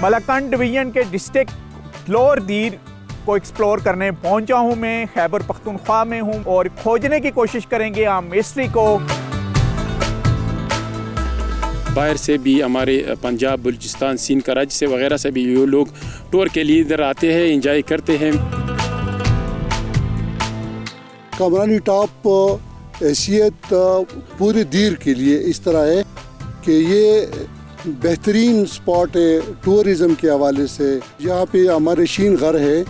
Malakand division کے district lower دیر کو explore کرنے پہنچا ہوں میں. خیبر پختونخوا میں ہوں اور کھوجنے کی کوشش کریں گے عام ہسٹری کو. باہر سے بھی ہمارے پنجاب، بلوچستان، سندھ، کراچی سے وغیرہ سے بھی یہ لوگ ٹور کے لیے ادھر آتے ہیں، انجوائے کرتے ہیں. کامرانی ٹاپ حیثیت پورے دیر کے لیے اس طرح ہے کہ یہ بہترین سپاٹ ہے ٹورزم کے حوالے سے. یہاں پہ ہمارے شین غر ہے،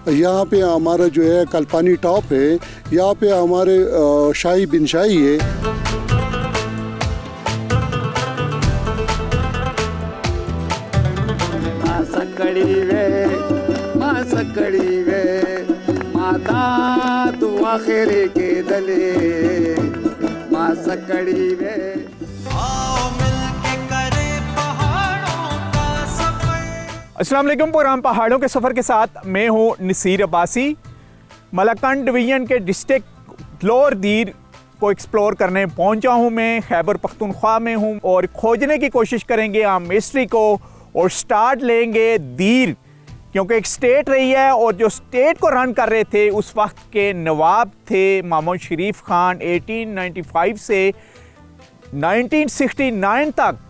یہاں پہ ہمارا جو ہے کلپانی ٹاپ ہے، یہاں پہ ہمارے شاہی بن شاہی ہے. السلام علیکم. پروگرام پہاڑوں کے سفر کے ساتھ میں ہوں نصیر عباسی. ملاکنڈ ڈویژن کے ڈسٹرکٹ لوور دیر کو ایکسپلور کرنے پہنچا ہوں میں. خیبر پختونخوا میں ہوں اور کھوجنے کی کوشش کریں گے عام ہسٹری کو اور سٹارٹ لیں گے دیر، کیونکہ ایک سٹیٹ رہی ہے اور جو سٹیٹ کو رن کر رہے تھے اس وقت کے نواب تھے محمود شریف خان. 1895 سے 1969 تک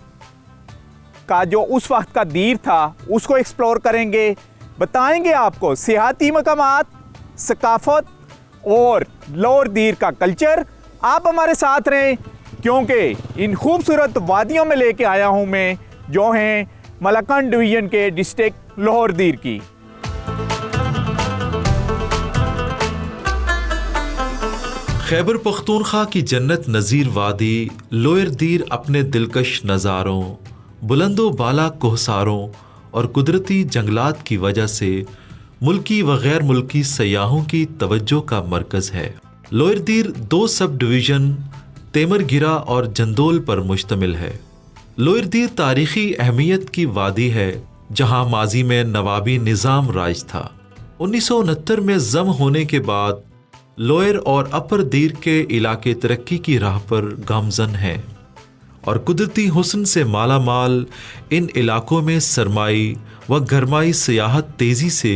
کا جو اس وقت کا دیر تھا اس کو ایکسپلور کریں گے. بتائیں گے آپ کو سیاحتی مقامات، ثقافت اور لوور دیر کا کلچر. آپ ہمارے ساتھ رہیں کیونکہ ان خوبصورت وادیوں میں لے کے آیا ہوں میں جو ہیں ملاکنڈ ڈویژن کے ڈسٹرکٹ لوور دیر کی. خیبر پختونخوا کی جنت نظیر وادی لوئر دیر اپنے دلکش نظاروں، بلند و بالا کوہساروں اور قدرتی جنگلات کی وجہ سے ملکی و غیر ملکی سیاحوں کی توجہ کا مرکز ہے. لوئر دیر 2 سب ڈویژن تیمر گرا اور جندول پر مشتمل ہے. لوئر دیر تاریخی اہمیت کی وادی ہے جہاں ماضی میں نوابی نظام رائج تھا. 1969 میں ضم ہونے کے بعد لوئر اور اپر دیر کے علاقے ترقی کی راہ پر گامزن ہیں اور قدرتی حسن سے مالا مال ان علاقوں میں سرمائی و گرمائی سیاحت تیزی سے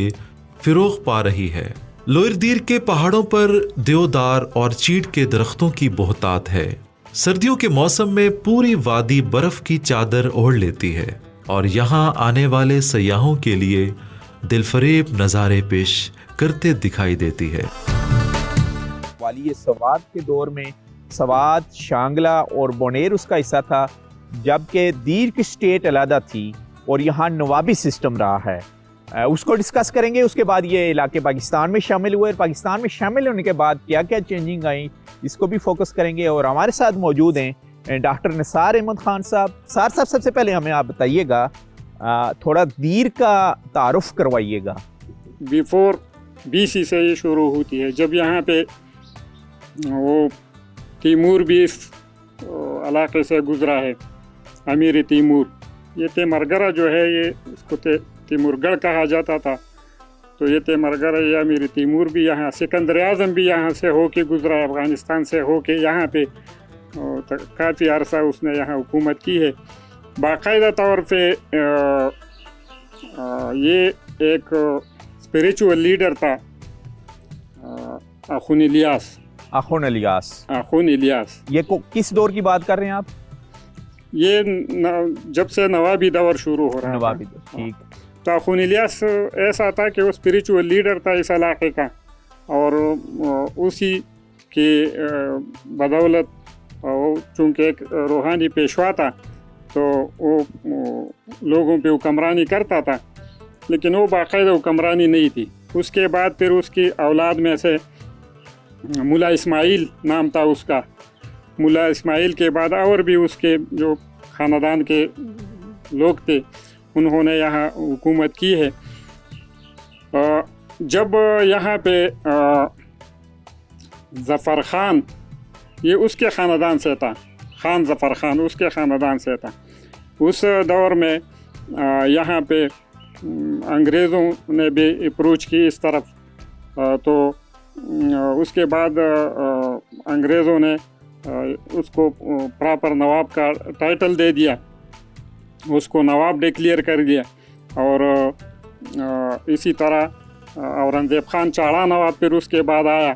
فروغ پا رہی ہے. لوئر دیر کے پہاڑوں پر دیودار اور چیڑ کے درختوں کی بہتات ہے. سردیوں کے موسم میں پوری وادی برف کی چادر اوڑھ لیتی ہے اور یہاں آنے والے سیاحوں کے لیے دلفریب نظارے پیش کرتے دکھائی دیتی ہے. والی سوات کے دور میں سوات، شانگلہ اور بونیر اس کا حصہ تھا، جبکہ دیر کی سٹیٹ علیحدہ تھی اور یہاں نوابی سسٹم رہا ہے. اس کو ڈسکس کریں گے. اس کے بعد یہ علاقے پاکستان میں شامل ہوئے اور پاکستان میں شامل ہونے کے بعد کیا کیا چینجنگ آئیں اس کو بھی فوکس کریں گے. اور ہمارے ساتھ موجود ہیں ڈاکٹر نثار احمد خان صاحب. نثار صاحب سب سے پہلے ہمیں آپ بتائیے گا، تھوڑا دیر کا تعارف کروائیے گا. بیفور BC سے یہ شروع ہوتی ہے، جب یہاں پہ وہ تیمور بھی اس علاقے سے گزرا ہے، امیر تیمور. یہ تیمرگرہ جو ہے یہ اس کو تیمور گڑھ کہا جاتا تھا. تو یہ تیمرگرہ یا امیر تیمور بھی یہاں، سکندر اعظم بھی یہاں سے ہو کے گزرا ہے، افغانستان سے ہو کے یہاں پہ کافی عرصہ اس نے یہاں حکومت کی ہے. باقاعدہ طور پہ یہ ایک اسپریچول لیڈر تھا، آخون الیاس. یہ کس دور کی بات کر رہے ہیں آپ؟ یہ جب سے نوابی دور شروع ہو رہا ہے. نوابی دور، ٹھیک. تو آخون الیاس ایسا تھا کہ وہ اسپریچول لیڈر تھا اس علاقے کا، اور اسی کی بدولت چونکہ ایک روحانی پیشوا تھا تو وہ لوگوں پہ حکمرانی کرتا تھا، لیکن وہ باقاعدہ حکمرانی نہیں تھی. اس کے بعد پھر اس کی اولاد میں سے ملا اسماعیل نام تھا اس کا. ملا اسماعیل کے بعد اور بھی اس کے جو خاندان کے لوگ تھے انہوں نے یہاں حکومت کی ہے. جب یہاں پہ ظفر خان، یہ اس کے خاندان سے تھا، خان ظفر خان اس کے خاندان سے تھا. اس دور میں یہاں پہ انگریزوں نے بھی اپروچ کی اس طرف، تو اس کے بعد انگریزوں نے اس کو پراپر نواب کا ٹائٹل دے دیا، اس کو نواب ڈکلیئر کر دیا. اور اسی طرح اورنگزیب خان چاڑا نواب پھر اس کے بعد آیا.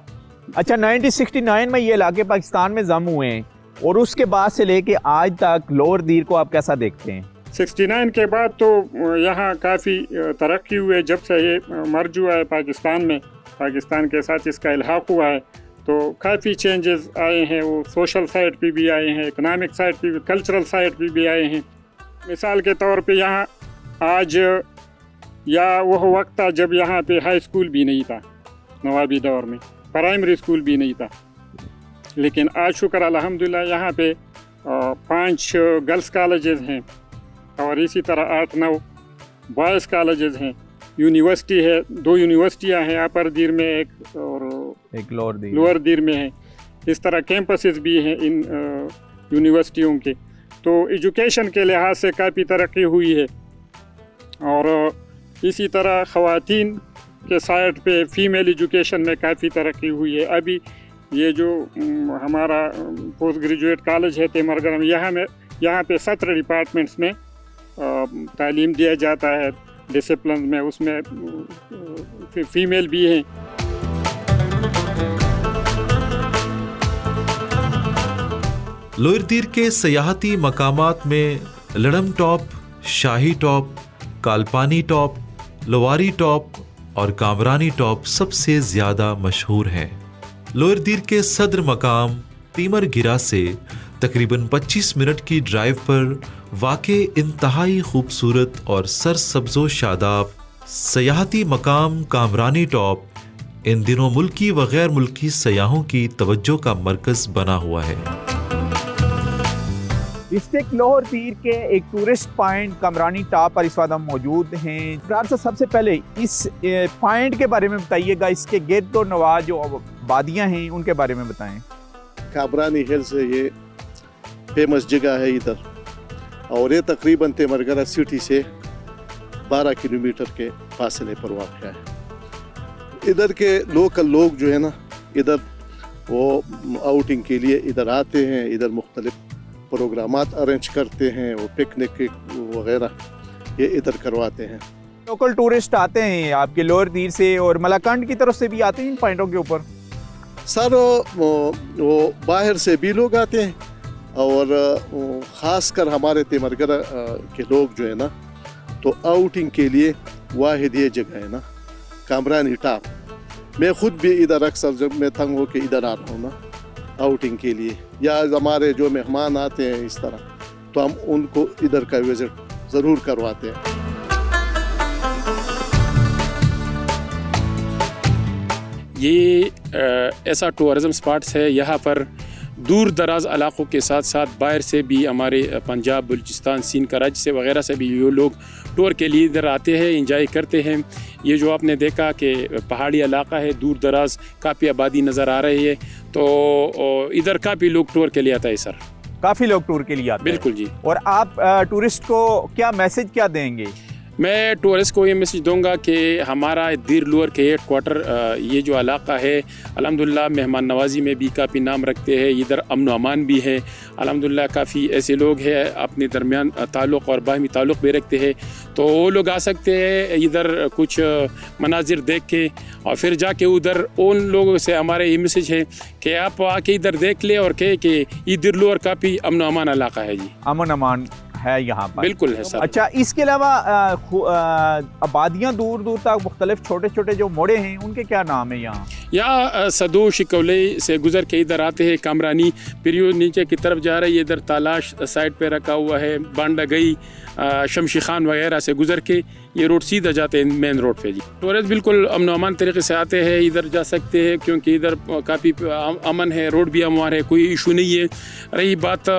اچھا 1969 میں یہ علاقے پاکستان میں ضم ہوئے ہیں اور اس کے بعد سے لے کے آج تک لوور دیر کو آپ کیسا دیکھتے ہیں؟ 69 کے بعد تو یہاں کافی ترقی ہوئے. جب سے یہ مرج ہوا ہے پاکستان میں، پاکستان کے ساتھ اس کا الحاق ہوا ہے، تو کافی چینجز آئے ہیں. وہ سوشل سائڈ پہ بھی آئے ہیں، اکنامک سائڈ پہ بھی، کلچرل سائڈ پہ بھی آئے ہیں. مثال کے طور پہ یہاں آج یا وہ وقت تھا جب یہاں پہ ہائی اسکول بھی نہیں تھا، نوابی دور میں پرائمری اسکول بھی نہیں تھا. لیکن آج شکر الحمدللہ یہاں پہ 5 گرلس کالجز ہیں اور اسی طرح 8-9 بوائز کالجز ہیں. یونیورسٹی ہے، 2 یونیورسٹیاں ہیں، اپر دیر میں ایک اور ایک لوور دیر میں ہے. اس طرح کیمپسز بھی ہیں ان یونیورسٹیوں کے. تو ایجوکیشن کے لحاظ سے کافی ترقی ہوئی ہے. اور اسی طرح خواتین کے سائڈ پہ فیمیل ایجوکیشن میں کافی ترقی ہوئی ہے. ابھی یہ جو ہمارا پوسٹ گریجویٹ کالج ہے تیمر گرم، یہاں پہ 17 ڈپارٹمنٹس میں تعلیم دیا جاتا ہے ڈسپلن میں. اس میں فیمیل بھی ہیں. لوئر دیر کے سیاحتی مقامات میں لڑم ٹاپ، شاہی ٹاپ، کالپانی ٹاپ، لواری ٹاپ اور کامرانی ٹاپ سب سے زیادہ مشہور ہیں. لوئر دیر کے صدر مقام تیمر گرا سے تقریباً 25 منٹ کی ڈرائیو پر واقع انتہائی خوبصورت اور سرسبز و شاداب سیاحتی مقام کامرانی ٹاپ ان دنوں ملکی و غیر ملکی سیاحوں کی توجہ کا مرکز بنا ہوا ہے. ڈسٹرکٹ لوور دیر کے ایک ٹورسٹ پوائنٹ کامرانی ٹاپ پر اس وقت ہم موجود ہیں. ڈاکٹر صاحب سب سے پہلے اس پوائنٹ کے بارے میں بتائیے گا، اس کے گرد و نواح جو وادیاں ہیں ان کے بارے میں بتائیں. کامرانی ہلز ہے، یہ فیمس جگہ ہے ادھر، اور یہ تقریباً تیمر گرا سٹی سے 12 کلومیٹر کے فاصلے پر واقع ہے. ادھر کے لوکل لوگ جو ہے نا، ادھر وہ آؤٹنگ کے لیے ادھر آتے ہیں، ادھر مختلف پروگرامات ارینج کرتے ہیں، وہ پکنک وغیرہ یہ ادھر کرواتے ہیں. لوکل ٹورسٹ آتے ہیں آپ کے لوور دیر سے اور ملاکنڈ کی طرف سے بھی آتے ہیں ان پوائنٹوں کے اوپر؟ سر وہ باہر سے بھی لوگ آتے ہیں، اور خاص کر ہمارے تیمر گرا کے لوگ جو ہے نا، تو آؤٹنگ کے لیے واحد یہ جگہ ہے نا کامرانی ٹاپ. میں خود بھی ادھر اکثر جب میں تنگ ہو کے ادھر آ رہا ہوں نا آؤٹنگ کے لیے، یا ہمارے جو مہمان آتے ہیں اس طرح، تو ہم ان کو ادھر کا وزٹ ضرور کرواتے ہیں. یہ ایسا ٹورزم سپاٹس ہے، یہاں پر دور دراز علاقوں کے ساتھ ساتھ باہر سے بھی ہمارے پنجاب، بلوچستان، سندھ، کراچی سے وغیرہ سے بھی یہ لوگ ٹور کے لیے ادھر آتے ہیں، انجوائے کرتے ہیں. یہ جو آپ نے دیکھا کہ پہاڑی علاقہ ہے، دور دراز کافی آبادی نظر آ رہی ہے، تو ادھر کافی لوگ ٹور کے لیے آتا ہے. سر کافی لوگ ٹور کے لیے آتے ہیں. بالکل جی. اور آپ ٹورسٹ کو کیا میسج کیا دیں گے؟ میں ٹورسٹ کو یہ میسج دوں گا کہ ہمارا دیر لوور کے ہیڈ کوارٹر یہ جو علاقہ ہے الحمدللہ مہمان نوازی میں بھی کافی نام رکھتے ہیں. ادھر امن و امان بھی ہے الحمدللہ. کافی ایسے لوگ ہیں اپنے درمیان تعلق اور باہمی تعلق بھی رکھتے ہیں، تو وہ لوگ آ سکتے ہیں ادھر کچھ مناظر دیکھ کے، اور پھر جا کے ادھر ان لوگوں سے ہمارے یہ میسج ہے کہ آپ آ کے ادھر دیکھ لیں اور کہے کہ یہ دیر لوور کافی امن و امان علاقہ ہے. جی امن امان ہے یہاں پر. بالکل ہے سر. اچھا، اس کے علاوہ آبادیاں دور دور تک مختلف چھوٹے چھوٹے جو موڑے ہیں ان کے کیا نام ہیں یہاں؟ یہاں سدو شکولی سے گزر کے ادھر آتے ہیں، کامرانی پھر یہ نیچے کی طرف جا رہی ہے، ادھر تالاش سائڈ پہ رکھا ہوا ہے، بانڈا گئی، شمشی خان وغیرہ سے گزر کے یہ روڈ سیدھا جاتے ہیں مین روڈ پہ. جی ٹورسٹ بالکل امن و امان طریقے سے آتے ہیں، ادھر جا سکتے ہیں کیونکہ ادھر کافی امن ہے، روڈ بھی ہموار ہے، کوئی ایشو نہیں ہے. رہی بات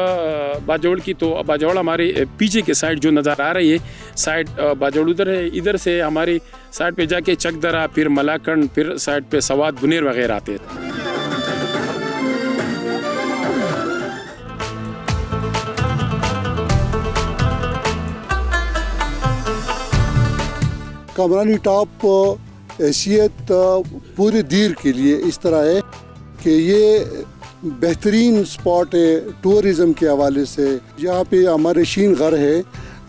باجوڑ کی، تو باجوڑ ہمارے پیچھے کے سائڈ جو نظر آ رہی ہے سائڈ باجوڑ ادھر ہے. ادھر سے ہماری سائڈ پہ جا کے چک درا، پھر ملاکنڈ، پھر سائڈ پہ سوات، بنیر وغیرہ آتے ہیں. کامرانی ٹاپ حیثیت پورے دیر کے لیے اس طرح ہے کہ یہ بہترین سپاٹ ہے ٹورزم کے حوالے سے. یہاں پہ ہمارے شین غر ہے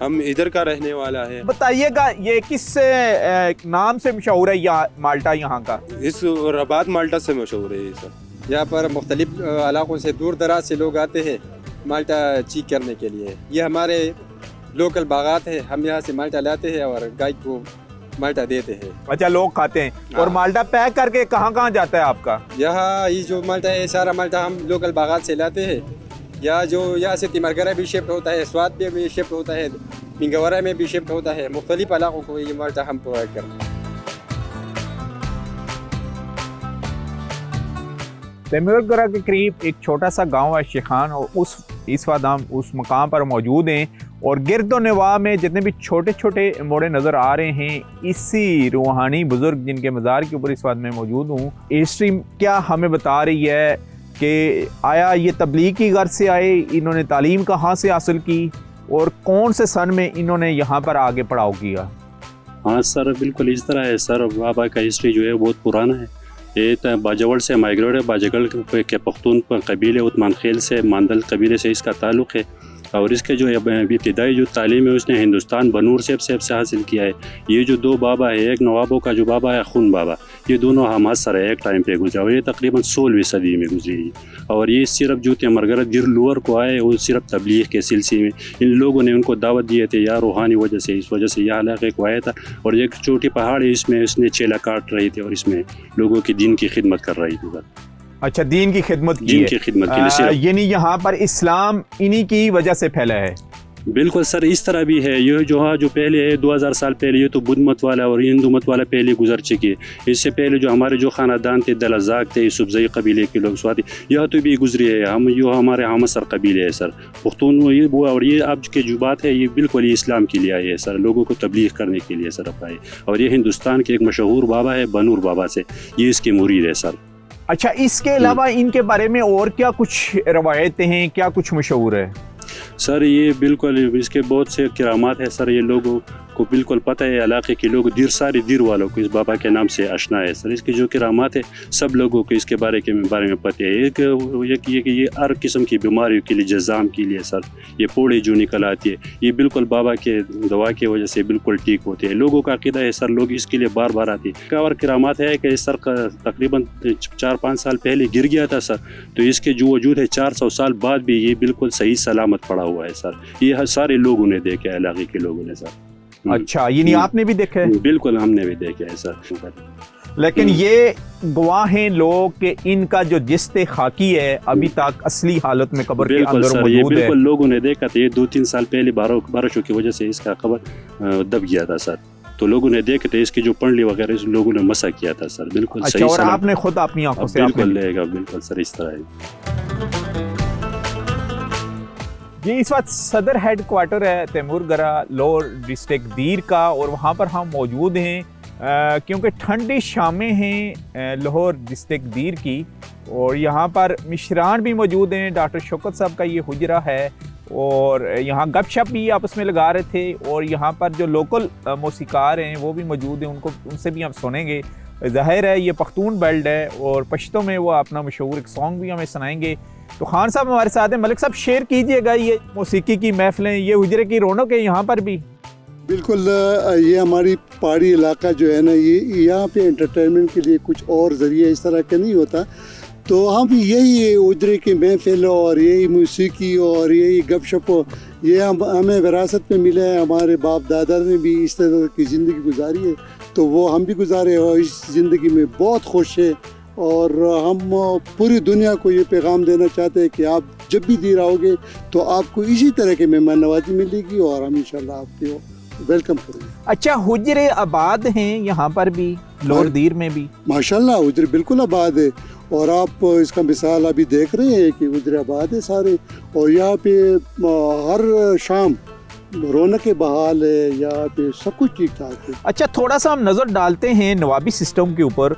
ہم ادھر کا رہنے والا ہے. بتائیے گا یہ کس نام سے مشہور ہے مالٹا یہاں کا؟ اس رباط مالٹا سے مشہور ہے یہ سر. یہاں پر مختلف علاقوں سے دور دراز سے لوگ آتے ہیں مالٹا چیک کرنے کے لیے. یہ ہمارے لوکل باغات ہیں, ہم یہاں سے مالٹا لاتے ہیں اور گائے کو مالٹا دیتے ہیں. اچھا, لوگ کھاتے ہیں. اور مالٹا پیک کر کے کہاں کہاں جاتا ہے آپ کا؟ یہاں یہ جو مالٹا ہے سارا مالٹا ہم لوکل باغات سے لاتے ہیں. یا جو یہاں سے تیمرگرہ بھی شفٹ ہوتا ہے, سوات پہ بھی شفٹ ہوتا ہے, منگورہ میں بھی شفٹ ہوتا ہے. مختلف علاقوں کو یہ مالٹا ہم پرووائڈ کرتے ہیں. تیمورگرہ کے قریب ایک چھوٹا سا گاؤں ہے شیخان, اور اس وقت ہم اس مقام پر موجود ہیں. اور گرد و نواح میں جتنے بھی چھوٹے چھوٹے موڑے نظر آ رہے ہیں, اسی روحانی بزرگ جن کے مزار کے اوپر اس وقت میں موجود ہوں. ہسٹری کیا ہمیں بتا رہی ہے کہ آیا یہ تبلیغ کی غرض سے آئے, انہوں نے تعلیم کہاں سے حاصل کی, اور کون سے سن میں انہوں نے یہاں پر آگے پڑھاؤ کیا؟ ہاں سر, بالکل اس طرح ہے سر. بابا کا ہسٹری جو ہے بہت پرانا ہے. یہ باجوڑ سے مائگریٹ ہے. باجگڑ کے پختون قبیلے عثمان خیل سے, ماندل قبیلے سے اس کا تعلق ہے. اور اس کے جو ابتدائی جو تعلیم ہے اس نے ہندوستان بنور سے حاصل کیا ہے. یہ جو دو بابا ہے, ایک نوابوں کا جو بابا ہے خون بابا, یہ دونوں ہماسر ہے ایک ٹائم پہ گزرا, اور یہ تقریباً 16ویں صدی میں گزری. اور یہ صرف جو تیمرگرہ دیر لور کو آئے وہ صرف تبلیغ کے سلسلے میں ان لوگوں نے ان کو دعوت دیے تھے, یا روحانی وجہ سے, اس وجہ سے یہ علاقے کو آیا تھا. اور ایک چھوٹی پہاڑ ہے, اس میں اس نے چیلا کاٹ رہی تھی اور اس میں لوگوں کی دین کی خدمت کر رہی تھی. اچھا, دین کی خدمت کی, دین کی خدمت کے لیے, یعنی یہاں پر اسلام انہی کی وجہ سے پھیلا ہے. بالکل سر, اس طرح بھی ہے. یہ جو پہلے ہے 2000 سال پہلے, یہ تو بدھ مت والا اور ہندو مت والا پہلے گزر چکی ہے. اس سے پہلے جو ہمارے جو خاندان تھے, دلزاک تھے, سبزئی قبیلے کے لوگ, سواتی, یہ تو بھی گزری ہے. ہم جو ہمارے ہمسر قبیلے ہے سر, پختون, اور یہ اب کے جو بات ہے یہ بالکل اسلام کے لیے آئی ہے سر, لوگوں کو تبلیغ کرنے کے لیے سر آئے. اور یہ ہندوستان کے ایک مشہور بابا ہے بنور بابا سے, یہ اس کے مرید ہے سر. اچھا, اس کے علاوہ ان کے بارے میں اور کیا کچھ روایتیں ہیں, کیا کچھ مشہور ہے؟ سر یہ بالکل اس کے بہت سے کرامات ہیں سر. یہ لوگوں کو بالکل پتہ ہے, علاقے کے لوگ سارے دیر والوں کو اس بابا کے نام سے آشنا ہے سر. اس کی جو کرامات ہے سب لوگوں کو اس کے بارے میں پتہ ہے. ایک یہ کہ یہ ہر قسم کی بیماریوں کے لیے, جزام کے لیے سر, یہ پوڑے جو نکل آتی ہے یہ بالکل بابا کے دعا کی وجہ سے بالکل ٹھیک ہوتے ہیں. لوگوں کا عقیدہ ہے سر, لوگ اس کے لیے بار بار آتے ہیں. اور کرامات ہے کہ سر تقریباً 4-5 سال پہلے گر گیا تھا سر, تو اس کے جو وجود ہے 400 سال بعد بھی یہ بالکل صحیح سلامت پڑا ہوا ہے سر. یہ سارے لوگوں نے دیکھا, علاقے کے لوگوں نے سر. اچھا, یعنی آپ نے بھی دیکھا ہے؟ بالکل ہم نے بھی دیکھا ہے سر. لیکن یہ گواہ ہیں لوگ کہ ان کا جو جسد خاکی ہے ابھی تک اصلی حالت میں قبر کے اندر موجود ہے. بالکل لوگوں نے دیکھا تھا. یہ 2-3 سال پہلے بارشوں کی وجہ سے اس کا قبر دب گیا تھا سر, تو لوگوں نے دیکھا تھا. اس کی جو پنڈلی وغیرہ اس لوگوں نے مسح کیا تھا سر. بالکل اچھا, اور آپ نے خود اپنی آنکھوں سے بالکل لے گا. بالکل سر, اس طرح ہے. یہ اس وقت صدر ہیڈ کوارٹر ہے تیمورگرہ لور ڈسٹرکٹ دیر کا, اور وہاں پر ہم موجود ہیں کیونکہ ٹھنڈی شامیں ہیں لاہور ڈسٹرکٹ دیر کی, اور یہاں پر مشران بھی موجود ہیں. ڈاکٹر شوکت صاحب کا یہ حجرہ ہے, اور یہاں گپ شپ بھی آپس میں لگا رہے تھے. اور یہاں پر جو لوکل موسیقار ہیں وہ بھی موجود ہیں, ان سے بھی ہم سنیں گے. ظاہر ہے یہ پختون بیلٹ ہے, اور پشتوں میں وہ اپنا مشہور ایک سانگ بھی ہمیں سنائیں گے. تو خان صاحب ہمارے ساتھ ہیں. ملک صاحب شیئر کیجئے گا یہ موسیقی کی محفلیں, یہ حجرے کی رونق ہے یہاں پر بھی. بالکل, یہ ہماری پہاڑی علاقہ جو ہے نا, یہ یہاں پہ انٹرٹینمنٹ کے لیے کچھ اور ذریعہ اس طرح کا نہیں ہوتا. تو ہم یہی حجرے کی محفل اور یہی موسیقی اور یہی گپ شپ, یہ ہمیں وراثت میں ملا ہے. ہمارے باپ دادا نے بھی اس طرح کی زندگی گزاری ہے, تو وہ ہم بھی گزارے اور اس زندگی میں بہت خوش ہے. اور ہم پوری دنیا کو یہ پیغام دینا چاہتے ہیں کہ آپ جب بھی دیر آؤ گے تو آپ کو اسی طرح کی مہمان نوازی ملے گی, اور ہم انشاءاللہ آپ کو ویلکم کریں گے. اچھا, حجرے آباد ہیں یہاں پر بھی لور دیر میں بھی؟ ماشاءاللہ حجرے بالکل آباد ہے, اور آپ اس کا مثال ابھی دیکھ رہے ہیں کہ حجرے آباد ہے سارے. اور یہاں پہ ہر شام رونق بحال ہے, یہاں پہ سب کچھ ٹھیک ٹھاک ہے. اچھا, تھوڑا سا ہم نظر ڈالتے ہیں نوابی سسٹم کے اوپر.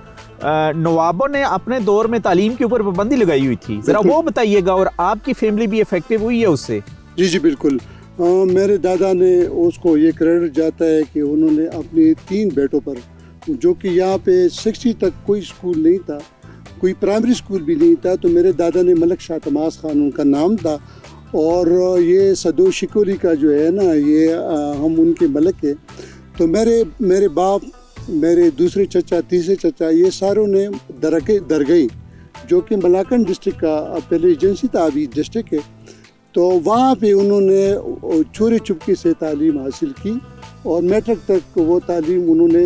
نوابوں نے اپنے دور میں تعلیم کے اوپر پابندی لگائی ہوئی تھی, ذرا وہ بتائیے گا. اور آپ کی فیملی بھی افیکٹو ہوئی ہے اس سے؟ جی بالکل. میرے دادا نے اس کو یہ کریڈٹ جاتا ہے کہ انہوں نے اپنی 3 بیٹوں پر, جو کہ یہاں پہ 60 تک کوئی اسکول نہیں تھا, کوئی پرائمری اسکول بھی نہیں تھا, تو میرے دادا نے ملک شاہ تماس خان ان کا نام تھا, اور یہ صدو شکوری کا جو ہے نا یہ ہم ان کے ملک ہیں. تو میرے باپ، میرے دوسرے چچا، تیسرے چچا، یہ ساروں نے درگئی جو کہ ملاکنڈ ڈسٹرکٹ کا پہلے ایجنسی تھا، ابھی ڈسٹرکٹ ہے. تو وہاں پہ انہوں نے چوری چپکے سے تعلیم حاصل کی اور میٹرک تک وہ تعلیم انہوں نے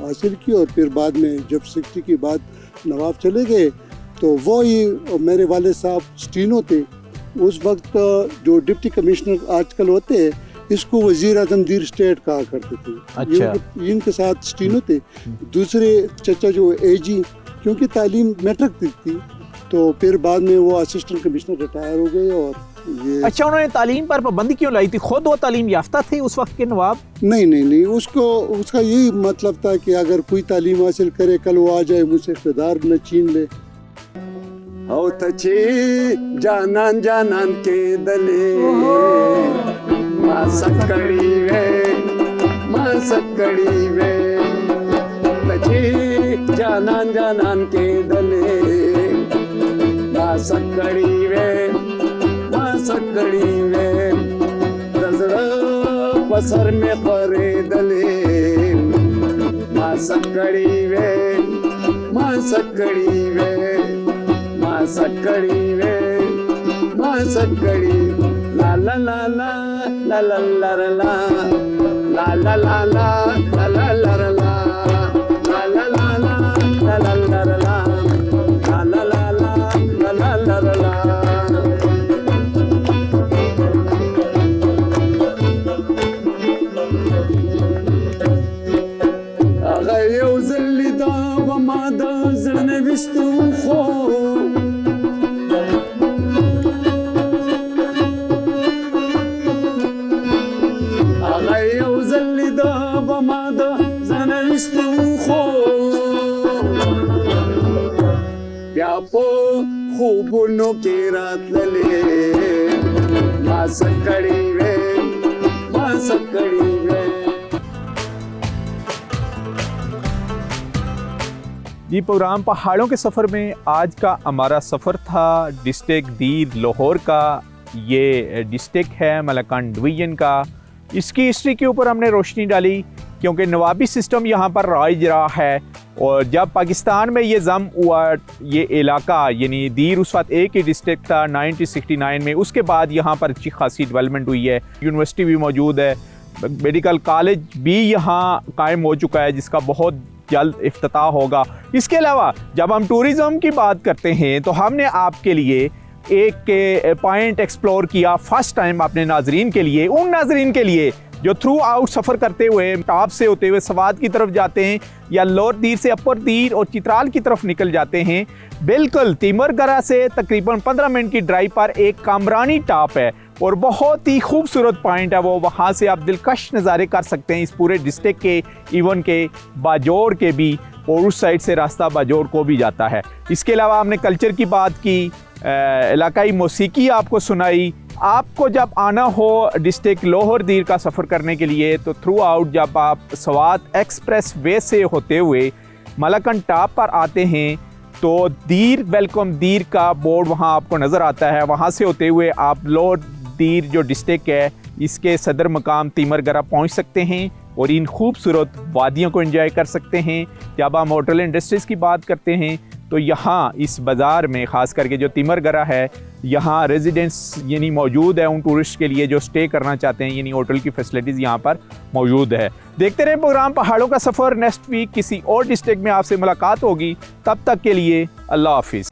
حاصل کی. اور پھر بعد میں جب 60 کے بعد نواب چلے گئے تو وہی میرے والد صاحب سٹینو تھے. اس وقت جو ڈپٹی کمشنر آج کل ہوتے ہیں اس کو وزیر اعظم دیر اسٹیٹ کہا کرتے تھے. اچھا. ان کے ساتھ سٹینو تھے. دوسرے چچا جو اے جی، کیونکہ تعلیم میٹرک تھی تو پھر بعد میں وہ اسسٹنٹ کمشنر ریٹائر ہو گئے. اور یہ اچھا، انہوں نے تعلیم پر پابندی کیوں لائی تھی؟ خود وہ تعلیم یافتہ تھے اس وقت کے نواب؟ نہیں، اس کا یہی مطلب تھا کہ اگر کوئی تعلیم حاصل کرے کل وہ آ جائے مجھ سے اقتدار نہ چھین لے. او تچی جانان کے دلے ما سکڑی وے تچی جانان کے دلے ما سکڑی وے دزڑ پسر میں پرے دلے ما سکڑی وے لا لا لا لا لا لا لا لا لا لا لا لا لا لا لا خوبونو کے رات للے ما سکڑی وے جی پروگرام پہاڑوں کے سفر میں آج کا ہمارا سفر تھا ڈسٹرکٹ دیر لاہور کا. یہ ڈسٹرکٹ ہے ملاکنڈ ڈویژن کا. اس کی ہسٹری کے اوپر ہم نے روشنی ڈالی کیونکہ نوابی سسٹم یہاں پر رائج رہا ہے. اور جب پاکستان میں یہ ضم ہوا یہ علاقہ یعنی دیر اس وقت ایک ہی ڈسٹرکٹ تھا 1969 میں. اس کے بعد یہاں پر اچھی خاصی ڈیولپمنٹ ہوئی ہے. یونیورسٹی بھی موجود ہے، میڈیکل کالج بھی یہاں قائم ہو چکا ہے جس کا بہت جلد افتتاح ہوگا. اس کے علاوہ جب ہم ٹورزم کی بات کرتے ہیں تو ہم نے آپ کے لیے ایک پوائنٹ ایکسپلور کیا فرسٹ ٹائم اپنے ناظرین کے لیے، ان ناظرین کے لیے جو تھرو آؤٹ سفر کرتے ہوئے ٹاپ سے ہوتے ہوئے سوات کی طرف جاتے ہیں یا لوور دیر سے اپر دیر اور چترال کی طرف نکل جاتے ہیں. بالکل تیمر گرہ سے تقریباً 15 منٹ کی ڈرائیو پر ایک کامرانی ٹاپ ہے اور بہت ہی خوبصورت پوائنٹ ہے وہ. وہاں سے آپ دلکش نظارے کر سکتے ہیں اس پورے ڈسٹرکٹ کے، ایون کے باجوڑ کے بھی، اور اس سائڈ سے راستہ باجوڑ کو بھی جاتا ہے. اس کے علاوہ ہم نے کلچر کی بات کی، علاقائی موسیقی آپ کو سنائی. آپ کو جب آنا ہو ڈسٹرکٹ لاہور دیر کا سفر کرنے کے لیے تو تھرو آؤٹ جب آپ سوات ایکسپریس وے سے ہوتے ہوئے ملاکنڈ ٹاپ پر آتے ہیں تو دیر ویلکم دیر کا بورڈ وہاں آپ کو نظر آتا ہے. وہاں سے ہوتے ہوئے آپ لاہور دیر جو ڈسٹرکٹ ہے اس کے صدر مقام تیمر گرہ پہنچ سکتے ہیں اور ان خوبصورت وادیوں کو انجوائے کر سکتے ہیں. جب ہم ہوٹل انڈسٹریز کی بات کرتے ہیں تو یہاں اس بازار میں خاص کر کے جو تیمر گرہ ہے یہاں ریزیڈنس یعنی موجود ہے ان ٹورسٹ کے لیے جو سٹے کرنا چاہتے ہیں، یعنی ہوٹل کی فیسلٹیز یہاں پر موجود ہے. دیکھتے رہیں پروگرام پہاڑوں کا سفر. نیکسٹ ویک کسی اور ڈسٹرکٹ میں آپ سے ملاقات ہوگی. تب تک کے لیے اللہ حافظ.